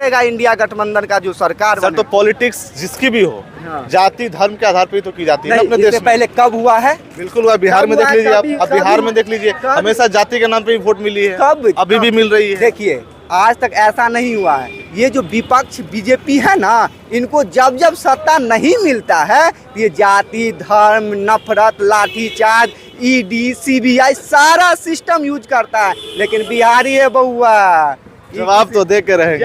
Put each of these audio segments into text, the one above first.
सकेगा इंडिया गठबंधन का जो सरकार सर, तो पॉलिटिक्स जिसकी भी हो, जाति धर्म के आधार पर ही तो की जाती है ना अपने देश में। पहले कब हुआ है? बिल्कुल हुआ, बिहार में देख लीजिए आप, अब बिहार में देख लीजिए, हमेशा जाति के नाम पे ही वोट मिली है, कब? अभी भी मिल रही है। देखिए आज तक ऐसा नहीं हुआ है। ये जो विपक्ष बीजेपी है ना, इनको जब जब सत्ता नहीं मिलता है ये जाति धर्म नफरत लाठीचार्ज ईडी सीबीआई सारा सिस्टम यूज करता है। लेकिन बिहारी है बउआ, जवाब तो दे के रहेंगे।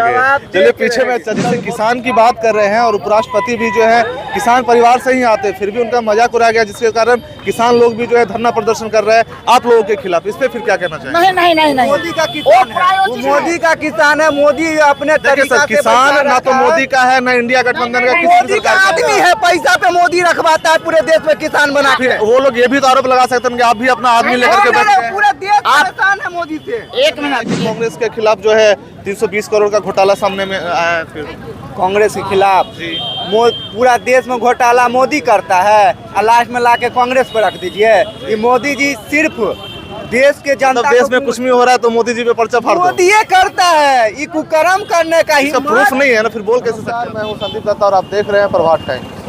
चलिए पीछे में चलते, किसान की बात कर रहे हैं और उपराष्ट्रपति भी जो है किसान परिवार से ही आते, फिर भी उनका मजाक उड़ाया गया, जिसके कारण किसान लोग भी जो है धरना प्रदर्शन कर रहे हैं आप लोगों के खिलाफ। इस पे फिर क्या कहना चाहिए? नहीं मोदी का किसान है, वो मोदी का किसान है। मोदी अपने तरीका से किसान ना तो मोदी का है ना इंडिया गठबंधन का, मोदी का आदमी है, पैसा पे मोदी रखवाता है पूरे देश में किसान बना के। वो लोग ये भी तो आरोप लगा सकते हैं कि आप भी अपना आदमी लेकर के बैठे हैं। पूरा देश परेशान है मोदी से। एक मिनट, कांग्रेस के खिलाफ जो है 320 करोड़ का घोटाला सामने में आया है। फिर कांग्रेस के खिलाफ पूरा देश में घोटाला मोदी करता है और लास्ट में लाके कांग्रेस पर रख दीजिए। ये मोदी जी सिर्फ देश के जनता देश में कुछ भी हो रहा है तो मोदी जी पे पर्चा फाड़ दो। मोदी ये करता है, ये कुकर्म करने का ही प्रूफ नहीं है ना, फिर बोल कैसे सकते हैं? मैं हूँ संदीप दत्ता और आप देख रहे हैं प्रभात टाइम्स।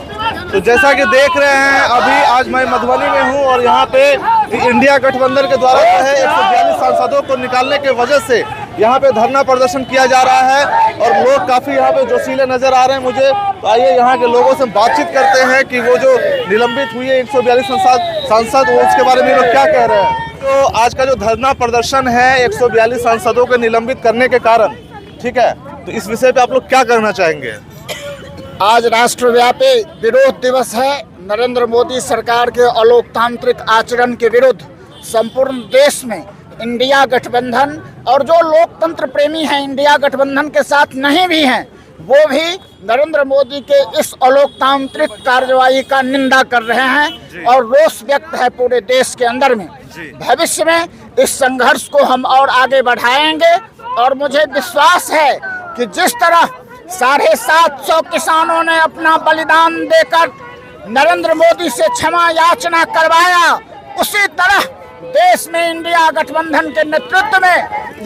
तो जैसा कि देख रहे हैं अभी आज मैं मधुबनी में हूँ और यहाँ पे इंडिया गठबंधन के द्वारा जो है 142 सांसदों को निकालने की वजह से यहाँ पे धरना प्रदर्शन किया जा रहा है और लोग काफी यहाँ पे जोशीले नजर आ रहे हैं मुझे। तो आइए यहाँ के लोगों से बातचीत करते हैं कि वो जो निलंबित हुई है 142 सांसद वो उसके बारे में लोग क्या कह रहे हैं। तो आज का जो धरना प्रदर्शन है 142 सांसदों को निलंबित करने के कारण, ठीक है, तो इस विषय पे आप लोग क्या करना चाहेंगे? आज राष्ट्रव्यापी विरोध दिवस है। नरेंद्र मोदी सरकार के अलोकतांत्रिक आचरण के विरुद्ध संपूर्ण देश में इंडिया गठबंधन और जो लोकतंत्र प्रेमी हैं इंडिया गठबंधन के साथ नहीं भी हैं वो भी नरेंद्र मोदी के इस अलोकतांत्रिक कार्यवाही का निंदा कर रहे हैं और रोष व्यक्त है पूरे देश के अंदर में। भविष्य में इस संघर्ष को हम और आगे बढ़ाएंगे और मुझे विश्वास है कि जिस तरह 750 किसानों ने अपना बलिदान देकर नरेंद्र मोदी से क्षमा याचना करवाया, उसी तरह देश में इंडिया गठबंधन के नेतृत्व में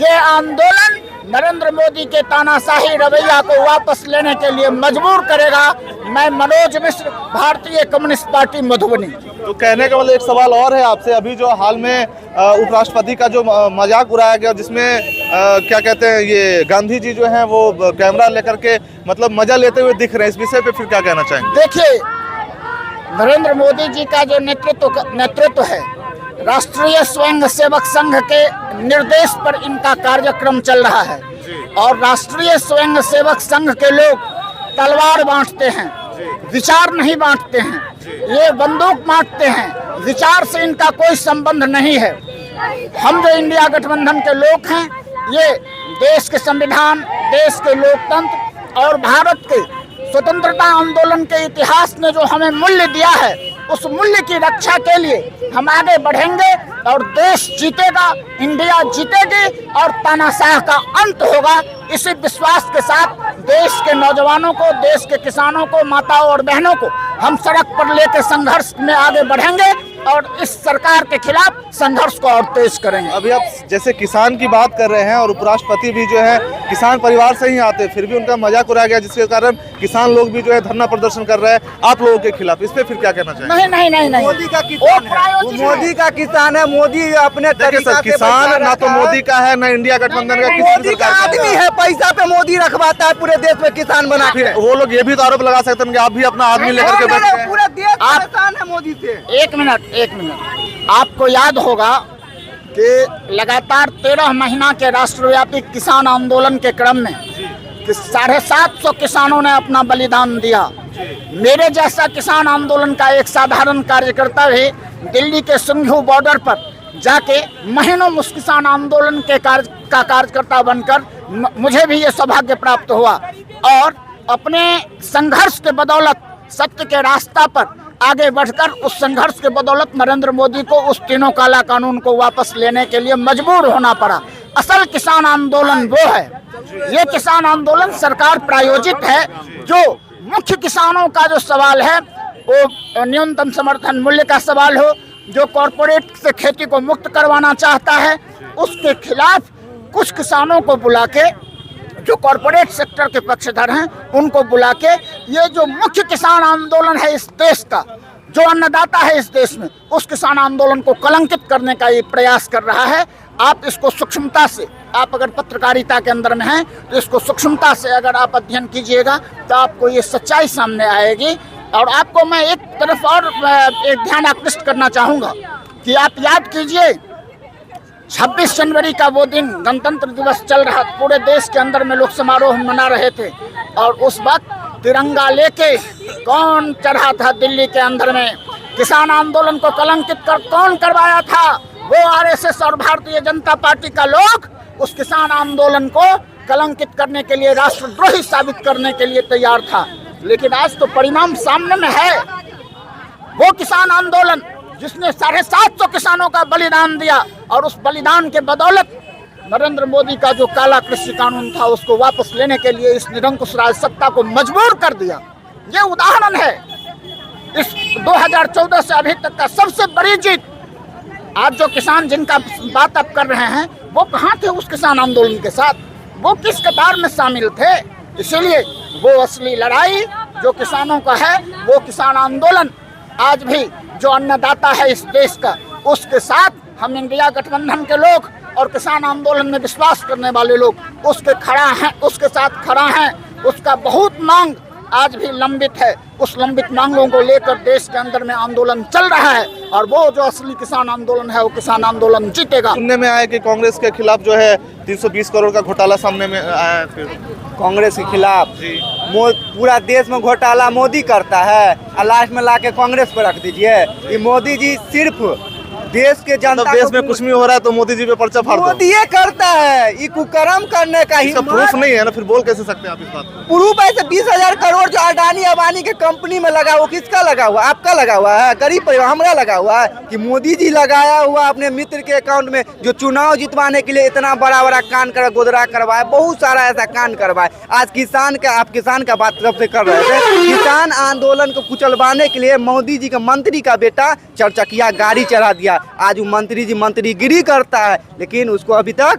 ये आंदोलन नरेंद्र मोदी के तानाशाही रवैया को वापस लेने के लिए मजबूर करेगा। मैं मनोज मिश्र, भारतीय कम्युनिस्ट पार्टी मधुबनी। तो कहने का मतलब एक सवाल और है आपसे, अभी जो हाल में उपराष्ट्रपति का जो मजाक उड़ाया गया जिसमें क्या कहते हैं ये गांधी जी जो हैं वो कैमरा लेकर के मतलब मजा लेते हुए दिख रहे हैं, इस विषय पे फिर क्या कहना चाहेंगे? देखिए, नरेंद्र मोदी जी का जो नेतृत्व है, राष्ट्रीय स्वयंसेवक संघ के निर्देश पर इनका कार्यक्रम चल रहा है और राष्ट्रीय स्वयंसेवक संघ के लोग तलवार बांटते हैं, विचार नहीं बांटते हैं, ये बंदूक बांटते हैं, विचार से इनका कोई संबंध नहीं है। हम जो इंडिया गठबंधन के लोग हैं ये देश के संविधान, देश के लोकतंत्र और भारत के स्वतंत्रता आंदोलन के इतिहास ने जो हमें मूल्य दिया है उस मूल्य की रक्षा के लिए हम आगे बढ़ेंगे और देश जीतेगा, इंडिया जीतेगी और तानाशाह का अंत होगा। इसी विश्वास के साथ देश के नौजवानों को, देश के किसानों को, माताओं और बहनों को हम सड़क पर लेकर संघर्ष में आगे बढ़ेंगे और इस सरकार के खिलाफ संघर्ष को और तेज करेंगे। अभी आप जैसे किसान की बात कर रहे हैं और उपराष्ट्रपति भी जो है किसान परिवार से ही आते, फिर भी उनका मजाक उड़ाया गया, जिसके कारण किसान लोग भी जो है धरना प्रदर्शन कर रहे हैं आप लोगों के खिलाफ। इस पे फिर क्या कहना चाहिए? नहीं, मोदी का किसान है, वो मोदी का किसान है। मोदी अपने तरीका से किसान ना तो मोदी का है ना इंडिया गठबंधन का, मोदी का आदमी है, पैसा पे मोदी रखवाता है पूरे देश में किसान बना के। वो लोग ये भी तो आरोप लगा सकते हैं कि आप भी अपना आदमी लेकर के बैठे हैं। पूरा देश परेशान है मोदी से। एक मिनट, आपको याद होगा कि लगातार 13 महीना के राष्ट्रव्यापी किसान आंदोलन के क्रम में 750 किसानों ने अपना बलिदान दिया। मेरे जैसा किसान आंदोलन का एक साधारण कार्यकर्ता भी दिल्ली के सिंघू बॉर्डर पर जाके महीनों उस किसान आंदोलन के कार्यकर्ता बनकर मुझे भी ये सौभाग्य प्राप्त हुआ और अपने संघर्ष के बदौलत सत्य के रास्ता पर आगे बढ़कर उस संघर्ष के बदौलत नरेंद्र मोदी को उस तीनों काला कानून को वापस लेने के लिए मजबूर होना पड़ा। असल किसान आंदोलन वो है, ये किसान आंदोलन सरकार प्रायोजित है। जो मुख्य किसानों का जो सवाल है वो न्यूनतम समर्थन मूल्य का सवाल हो, जो कॉरपोरेट से खेती को मुक्त करवाना चाहता है, उसके खिलाफ कुछ किसानों को बुला के जो कॉरपोरेट सेक्टर के पक्षधर हैं उनको बुला के ये जो मुख्य किसान आंदोलन है इस देश का, जो अन्नदाता है इस देश में, उस किसान आंदोलन को कलंकित करने का ये प्रयास कर रहा है। आप इसको सूक्ष्मता से, आप अगर पत्रकारिता के अंदर में हैं तो इसको सूक्ष्मता से अगर आप अध्ययन कीजिएगा तो आपको ये सच्चाई सामने आएगी। और आपको मैं एक तरफ और एक ध्यान आकृष्ट करना चाहूँगा कि आप याद कीजिए 26 जनवरी का वो दिन गणतंत्र दिवस चल रहा, पूरे देश के अंदर में लोग समारोह मना रहे थे और उस वक्त तिरंगा लेके कौन चढ़ा था दिल्ली के अंदर में? किसान आंदोलन को कलंकित कौन करवाया था? वो आरएसएस और भारतीय जनता पार्टी का लोग उस किसान आंदोलन को कलंकित करने के लिए, राष्ट्रद्रोही साबित करने के लिए तैयार था। लेकिन आज तो परिणाम सामने में है। वो किसान आंदोलन जिसने 750 किसानों का बलिदान दिया और उस बलिदान के बदौलत नरेंद्र मोदी का जो काला कृषि कानून था उसको वापस लेने के लिए इस निरंकुश राज सत्ता को मजबूर कर दिया। ये उदाहरण है इस 2014 से अभी तक का सबसे बड़ी जीत। आज जो किसान जिनका बात आप कर रहे हैं वो कहाँ थे उस किसान आंदोलन के साथ? वो किस कतार में शामिल थे? इसीलिए वो असली लड़ाई जो किसानों का है, वो किसान आंदोलन आज भी जो अन्नदाता है इस देश का, उसके साथ हम इंडिया गठबंधन के लोग और किसान आंदोलन में विश्वास करने वाले लोग उसके साथ खड़ा हैं। उसका बहुत मांग आज भी लंबित है। उस लंबित मांगों को लेकर देश के अंदर में आंदोलन चल रहा है और वो जो असली किसान आंदोलन है वो किसान आंदोलन जीतेगा। सुनने में आया कि कांग्रेस के खिलाफ जो है 320 करोड़ का घोटाला सामने में आया। फिर कांग्रेस के खिलाफ पूरा देश में घोटाला मोदी करता है और लास्ट में लाके कांग्रेस पर रख दीजिए। ये मोदी जी सिर्फ देश के जनता देश में कुछ भी हो रहा है तो मोदी जी पे पर्चा फाड़ दो। मोदी ये करता है, ये कुकर्म करने का ही प्रूफ नहीं है ना, फिर बोल कैसे सकते हैं आप इस बात को? प्रूफ ऐसे 20,000 करोड़ जो अडानी अबानी के कंपनी में लगा हुआ, किसका लगा हुआ? आपका लगा हुआ है, गरीब परिवार हमरा लगा हुआ है कि मोदी जी लगाया हुआ अपने मित्र के अकाउंट में, जो चुनाव जितवाने के लिए इतना बड़ा बड़ा कांड कर गोदरा करवाए, बहुत सारा ऐसा कांड करवाए। आज आप किसान का बात सबसे कर रहे थे। किसान आंदोलन को कुचलवाने के लिए मोदी जी का मंत्री का बेटा 4 चकिया गाड़ी चढ़ा दिया। आज वो मंत्री जी मंत्रीगिरी करता है, लेकिन उसको अभी तक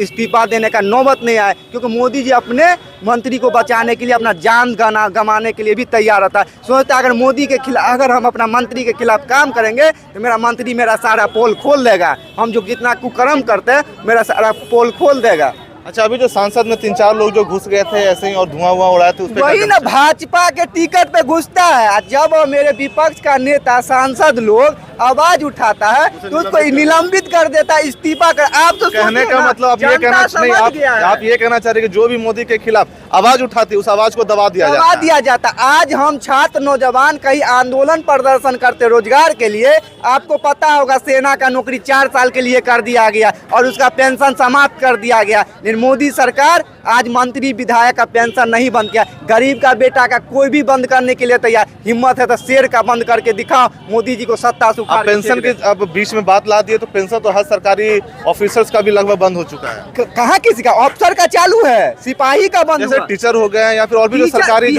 इस्तीफा देने का नौबत नहीं आया, क्योंकि मोदी जी अपने मंत्री को बचाने के लिए अपना जान गंवाने के लिए भी तैयार रहता है। सोचता अगर मोदी के खिलाफ, अगर हम अपना मंत्री के खिलाफ काम करेंगे तो मेरा मंत्री मेरा सारा पोल खोल देगा। हम जो जितना कुकर्म करते हैं मेरा सारा पोल खोल देगा। अच्छा, अभी जो सांसद में 3-4 लोग जो घुस गए थे ऐसे ही और धुआं उड़ाए थे, उस पे वही ना भाजपा के टिकट पे घुसता है। जब मेरे विपक्ष का नेता सांसद लोग आवाज उठाता है तो उसको निलंबित कर देता है, इस्तीफा कर। आप तो कहने का मतलब आप ये कहना नहीं, आप ये कहना चाह रहे कि जो भी मोदी के खिलाफ आवाज उठाती उस आवाज को दबा दिया जाता। आज हम छात्र नौजवान कहीं आंदोलन प्रदर्शन करते रोजगार के लिए, आपको पता होगा सेना का नौकरी 4 साल के लिए कर दिया गया और उसका पेंशन समाप्त कर दिया गया। मोदी सरकार आज मंत्री विधायक का पेंशन नहीं बंद किया। गरीब का बेटा का कोई भी बंद करने के लिए तैयार। हिम्मत है तो शेर का बंद करके दिखाओ मोदी जी को सत्ता से। अब पेंशन की अब बीच में बात ला दी है तो पेंशन तो हर सरकारी ऑफिसर्स का भी लगभग बंद हो चुका है। कहाँ किसी का? ऑफिसर का चालू है, सिपाही का बंद, जैसे टीचर हो गए या फिर और भी जो सरकारी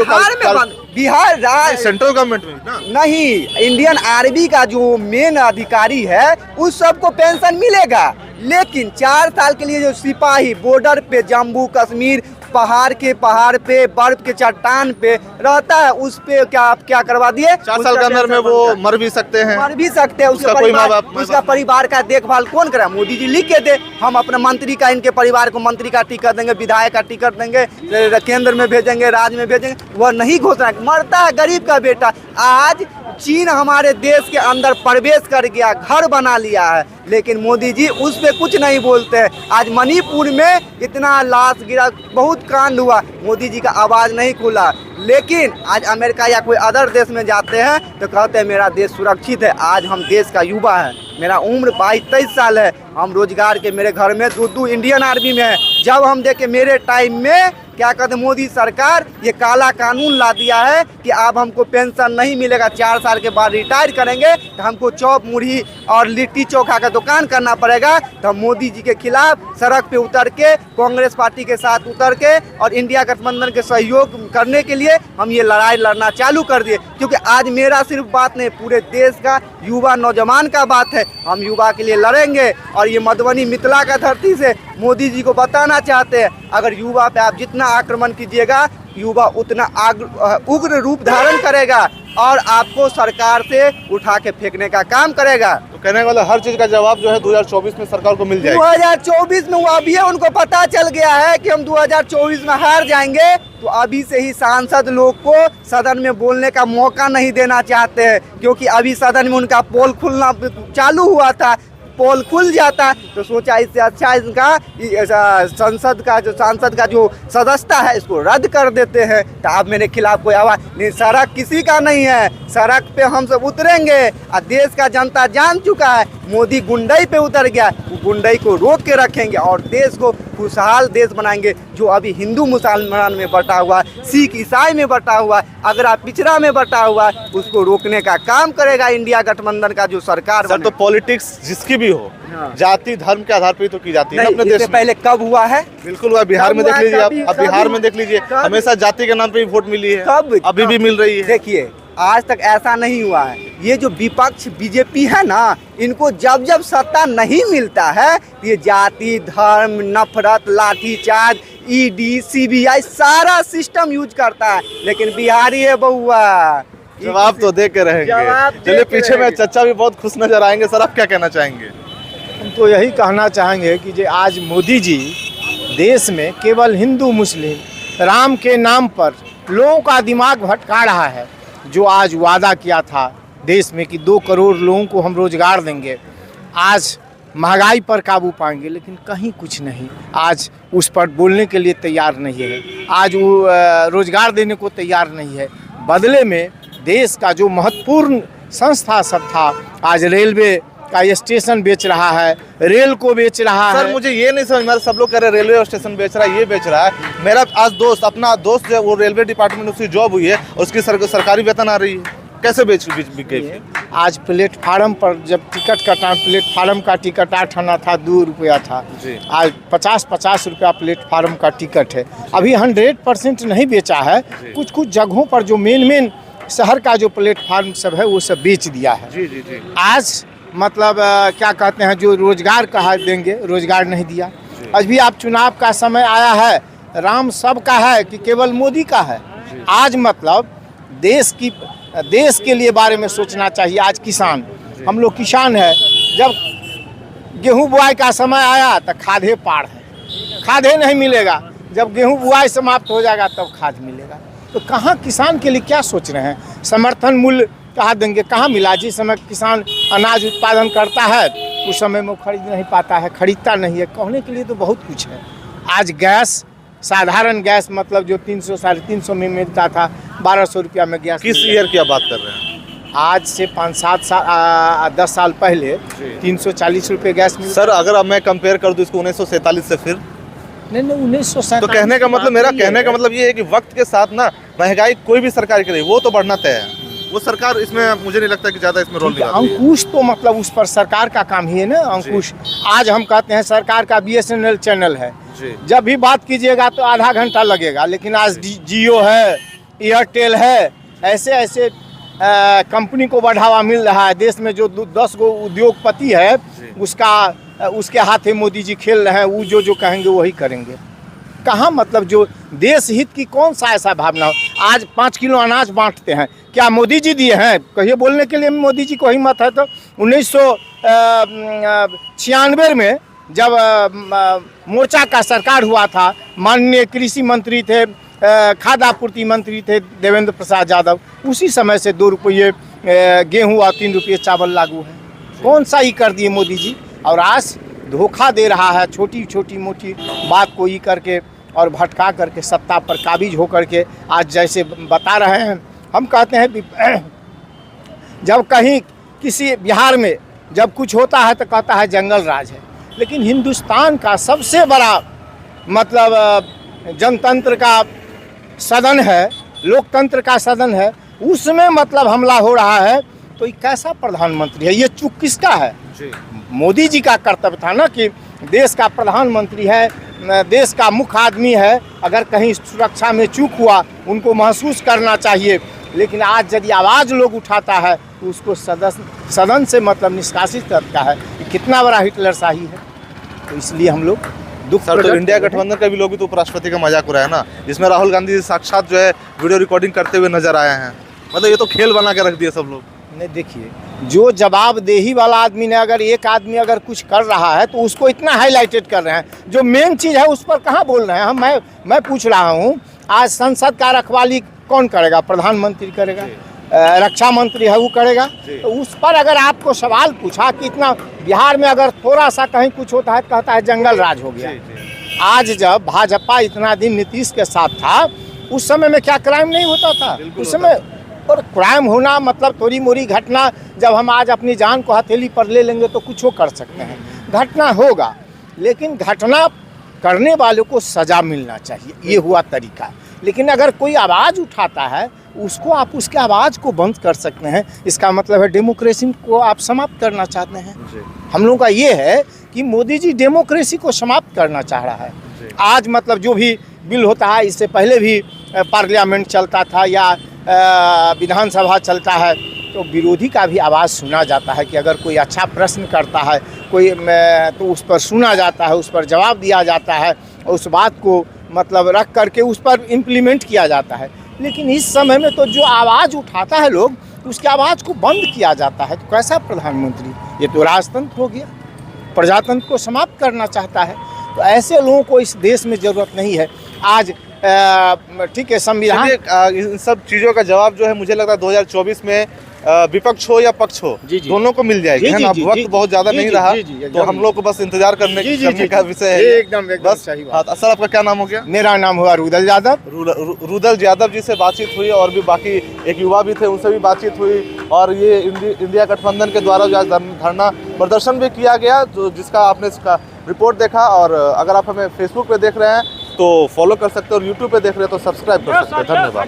बिहार राज्य सेंट्रल गवर्नमेंट में ना? नहीं, इंडियन आर्मी का जो मेन अधिकारी है उस सबको पेंशन मिलेगा, लेकिन 4 साल के लिए जो सिपाही बॉर्डर पे जम्मू कश्मीर पहाड़ पे बर्फ के चट्टान पे रहता है, उस पे क्या करवा दिए? 4 साल के अंदर में वो मर भी सकते हैं। उसका परिवार का देखभाल कौन करे? मोदी जी लिख के दे, हम अपने मंत्री का, इनके परिवार को मंत्री का टिकट देंगे, विधायक का टिकट देंगे, केंद्र में भेजेंगे, राज्य में भेजेंगे। वह नहीं घोषणा, मरता है गरीब का बेटा। आज चीन हमारे देश के अंदर प्रवेश कर गया, घर बना लिया है, लेकिन मोदी जी उस पे कुछ नहीं बोलते हैं। आज मणिपुर में इतना लाश गिरा, बहुत कांड हुआ, मोदी जी का आवाज़ नहीं खुला। लेकिन आज अमेरिका या कोई अदर देश में जाते हैं तो कहते हैं मेरा देश सुरक्षित है। आज हम देश का युवा है, मेरा उम्र 22-23 साल है, हम रोजगार के, मेरे घर में 2 इंडियन आर्मी में है। जब हम देखे मेरे टाइम में क्या कहते हैं, मोदी सरकार ये काला कानून ला दिया है कि अब हमको पेंशन नहीं मिलेगा, 4 साल के बाद रिटायर करेंगे तो हमको चौप मुढ़ी और लिट्टी चोखा का दुकान करना पड़ेगा। तो हम मोदी जी के खिलाफ सड़क पे उतर के, कांग्रेस पार्टी के साथ उतर के और इंडिया गठबंधन के सहयोग करने के लिए हम ये लड़ाई लड़ना चालू कर दिए। क्योंकि आज मेरा सिर्फ बात नहीं, पूरे देश का युवा नौजवान का बात है। हम युवा के लिए लड़ेंगे और ये मधुबनी मिथिला का धरती से मोदी जी को बताना चाहते हैं, अगर युवा पे आप जितना आक्रमण कीजिएगा, युवा उतना उग्र रूप धारण करेगा और आपको सरकार से उठा के फेंकने का काम करेगा। तो कहने वाला हर चीज का जवाब जो है 2024 में सरकार को मिल जाएगा। 2024 में वो अभी उनको पता चल गया है कि हम 2024 में हार जाएंगे, तो अभी से ही सांसद लोग को सदन में बोलने का मौका नहीं देना चाहते हैं। क्योंकि अभी सदन में उनका पोल खुलना चालू हुआ था, पोल खुल जाता तो सोचा इससे अच्छा इनका संसद का जो सांसद का जो सदस्यता है इसको रद्द कर देते हैं। तो अब मेरे खिलाफ कोई आवाज नहीं, सड़क किसी का नहीं है, सड़क पे हम सब उतरेंगे और देश का जनता जान चुका है मोदी गुंडई पे उतर गया, वो गुंडई को रोक के रखेंगे और देश को खुशहाल देश बनाएंगे। जो अभी हिंदू मुसलमान में बटा हुआ, सिख ईसाई में बटा हुआ, अगरा पिछड़ा में बटा हुआ, उसको रोकने का काम करेगा इंडिया गठबंधन का जो सरकार। सर तो पॉलिटिक्स जिसकी भी हो, जाति धर्म के आधार पर तो की जाती है अपने देश में। पहले कब हुआ है? बिल्कुल हुआ, बिहार में देख लीजिए आप, अब बिहार में देख लीजिए हमेशा जाति के नाम पे ही वोट मिली है, अभी भी मिल रही है। देखिए आज तक ऐसा नहीं हुआ है। ये जो विपक्ष बीजेपी है ना, इनको जब जब सत्ता नहीं मिलता है ये जाति धर्म नफरत लाठीचार्ज ईडी सीबीआई सारा सिस्टम यूज करता है। लेकिन बिहारी है बहुआ, जवाब तो दे के रहेंगे। चलिए पीछे में चचा भी बहुत खुश नजर आएंगे। सर आप क्या कहना चाहेंगे? हम तो यही कहना चाहेंगे कि जो आज मोदी जी देश में केवल हिंदू मुस्लिम राम के नाम पर लोगों का दिमाग भटका रहा है। जो आज वादा किया था देश में कि 2 करोड़ लोगों को हम रोजगार देंगे, आज महंगाई पर काबू पाएंगे, लेकिन कहीं कुछ नहीं। आज उस पर बोलने के लिए तैयार नहीं है, आज वो रोजगार देने को तैयार नहीं है। बदले में देश का जो महत्वपूर्ण संस्था सब था, आज रेलवे का स्टेशन बेच रहा है, रेल को बेच रहा है। सर मुझे ये नहीं समझ में, सब लोग कह रहे हैं रेलवे स्टेशन बेच रहा है, ये बेच रहा है। मेरा आज दोस्त, अपना दोस्त जो है वो रेलवे डिपार्टमेंट में उसकी जॉब हुई है और उसकी सरकारी वेतन आ रही है, कैसे बेच गई? आज प्लेटफार्म पर जब टिकट कटा, प्लेटफार्म का टिकट 8 आना था, 2 रुपया था, आज 50-50 रुपया प्लेटफार्म का टिकट है। अभी 100% नहीं बेचा है, कुछ कुछ जगहों पर जो मेन शहर का जो प्लेटफार्म सब है वो सब बेच दिया है। जी। आज मतलब क्या कहते हैं, जो रोजगार कहा देंगे, रोजगार नहीं दिया। अभी आप चुनाव का समय आया है, राम सब का है कि केवल मोदी का है? आज मतलब देश के लिए बारे में सोचना चाहिए। आज किसान, हम लोग किसान है, जब गेहूं बुआई का समय आया तो खादे पार है, खादे नहीं मिलेगा। जब गेहूं बुआई समाप्त हो जाएगा तब खाद मिलेगा। तो कहाँ किसान के लिए क्या सोच रहे हैं? समर्थन मूल्य कहाँ देंगे? कहाँ मिला? जिस समय किसान अनाज उत्पादन करता है उस समय में वो खरीद नहीं पाता है, खरीदता नहीं है। कहने के लिए तो बहुत कुछ है। आज गैस, साधारण गैस मतलब जो 300-350 में मिलता था, 1200 रुपया में गैस। किस ईयर की आप बात कर रहे हैं? आज से 5-7 साल 10 साल पहले 340 रुपये गैस मिलता। सर अगर अब मैं कंपेयर कर दूँ इसको 1947 से, फिर नहीं 1947। तो कहने का मतलब, मेरा कहने का मतलब ये है कि वक्त के साथ ना महंगाई कोई भी सरकार करे वो तो बढ़ना तय है। वो सरकार इसमें मुझे नहीं लगता कि ज़्यादा इसमें रोल निभाती है। अंकुश तो मतलब उस पर सरकार का काम ही है ना, अंकुश। आज हम कहते हैं सरकार का BSNL चैनल है, जब भी बात कीजिएगा तो आधा घंटा लगेगा, लेकिन आज जियो है, एयरटेल है, ऐसे कंपनी को बढ़ावा मिल रहा है। देश में जो 10 गो उद्योगपति है उसके हाथे मोदी जी खेल रहे हैं। वो जो कहेंगे वही करेंगे। कहाँ मतलब जो देश हित की कौन सा ऐसा भावना हो? आज 5 किलो अनाज बांटते हैं, क्या मोदी जी दिए हैं? कहिए बोलने के लिए मोदी जी को हिम्मत है तो 1996 में जब मोर्चा का सरकार हुआ था, माननीय कृषि मंत्री थे, खाद्य आपूर्ति मंत्री थे देवेंद्र प्रसाद यादव, उसी समय से 2 रुपये गेहूँ और 3 रुपये चावल लागू है। कौन सा ही कर दिए मोदी जी? और आज धोखा दे रहा है, छोटी मोटी बात को ही करके और भटका करके सत्ता पर काबिज होकर के आज जैसे बता रहे हैं। हम कहते हैं जब कहीं किसी बिहार में जब कुछ होता है तो कहता है जंगल राज है, लेकिन हिंदुस्तान का सबसे बड़ा मतलब जनतंत्र का सदन है, लोकतंत्र का सदन है, उसमें मतलब हमला हो रहा है, तो ये कैसा प्रधानमंत्री है? ये चूक किसका है? मोदी जी का कर्तव्य था ना कि देश का प्रधानमंत्री है, देश का मुख्य आदमी है, अगर कहीं सुरक्षा में चूक हुआ उनको महसूस करना चाहिए। लेकिन आज यदि आवाज़ लोग उठाता है तो उसको सदन से मतलब निष्कासित करता है। ये कितना बड़ा हिटलरशाही है। तो इसलिए हम लोग दुख सर, तो इंडिया गठबंधन के भी लोग भी तो उपराष्ट्रपति का मजाक उड़ाया ना, जिसमें राहुल गांधी जी साक्षात जो है वीडियो रिकॉर्डिंग करते हुए नजर आए हैं। मतलब ये तो खेल बना के रख दिए सब लोग। नहीं, देखिए, जो जवाबदेही वाला आदमी ने अगर एक आदमी अगर कुछ कर रहा है तो उसको इतना हाईलाइटेड कर रहे हैं, जो मेन चीज़ है उस पर कहाँ बोल रहे हैं। मैं पूछ रहा हूँ, आज संसद का रखवाली कौन करेगा? प्रधानमंत्री करेगा, रक्षा मंत्री है वो करेगा। तो उस पर अगर आपको सवाल पूछा कि इतना बिहार में अगर थोड़ा सा कहीं कुछ होता है, कहता है जंगल राज हो गया। आज जब भाजपा इतना दिन नीतीश के साथ था, उस समय में क्या क्राइम नहीं होता था? उस समय और क्राइम होना मतलब थोड़ी मोरी घटना, जब हम आज अपनी जान को हथेली पर ले लेंगे तो कुछ कर सकते हैं, घटना होगा, लेकिन घटना करने वालों को सज़ा मिलना चाहिए, ये हुआ तरीका। लेकिन अगर कोई आवाज़ उठाता है उसको आप उसके आवाज़ को बंद कर सकते हैं, इसका मतलब है डेमोक्रेसी को आप समाप्त करना चाहते हैं। हम लोगों का ये है कि मोदी जी डेमोक्रेसी को समाप्त करना चाह रहा है। आज मतलब जो भी बिल होता है, इससे पहले भी पार्लियामेंट चलता था या विधानसभा चलता है, तो विरोधी का भी आवाज़ सुना जाता है कि अगर कोई अच्छा प्रश्न करता है कोई तो उस पर सुना जाता है, उस पर जवाब दिया जाता है और उस बात को मतलब रख करके उस पर इम्प्लीमेंट किया जाता है। लेकिन इस समय में तो जो आवाज़ उठाता है लोग, उसकी आवाज़ को बंद किया जाता है। तो कैसा प्रधानमंत्री? ये तो राजतंत्र हो गया, प्रजातंत्र को समाप्त करना चाहता है। तो ऐसे लोगों को इस देश में ज़रूरत नहीं है। आज ठीक है, संविधान इन सब चीज़ों का जवाब जो है मुझे लगता है 2024 में विपक्ष हो या पक्ष हो, दोनों को मिल जाएगी, है ना। अब वक्त बहुत ज़्यादा नहीं रहा, तो हम लोग को बस इंतजार करने का विषय है। एकदम बस सही बात। सर, आपका क्या नाम हो गया? मेरा नाम हुआ रुदल यादव। रुदल यादव जी से बातचीत हुई, और भी बाकी एक युवा भी थे, उनसे भी बातचीत हुई। और ये इंडिया गठबंधन के द्वारा जो धरना प्रदर्शन भी किया गया, जो जिसका आपने इसका रिपोर्ट देखा। और अगर आप हमें फेसबुक पे देख रहे हैं तो फॉलो कर सकते हो, और यूट्यूब पे देख रहे हैं तो सब्सक्राइब कर सकते हैं। धन्यवाद।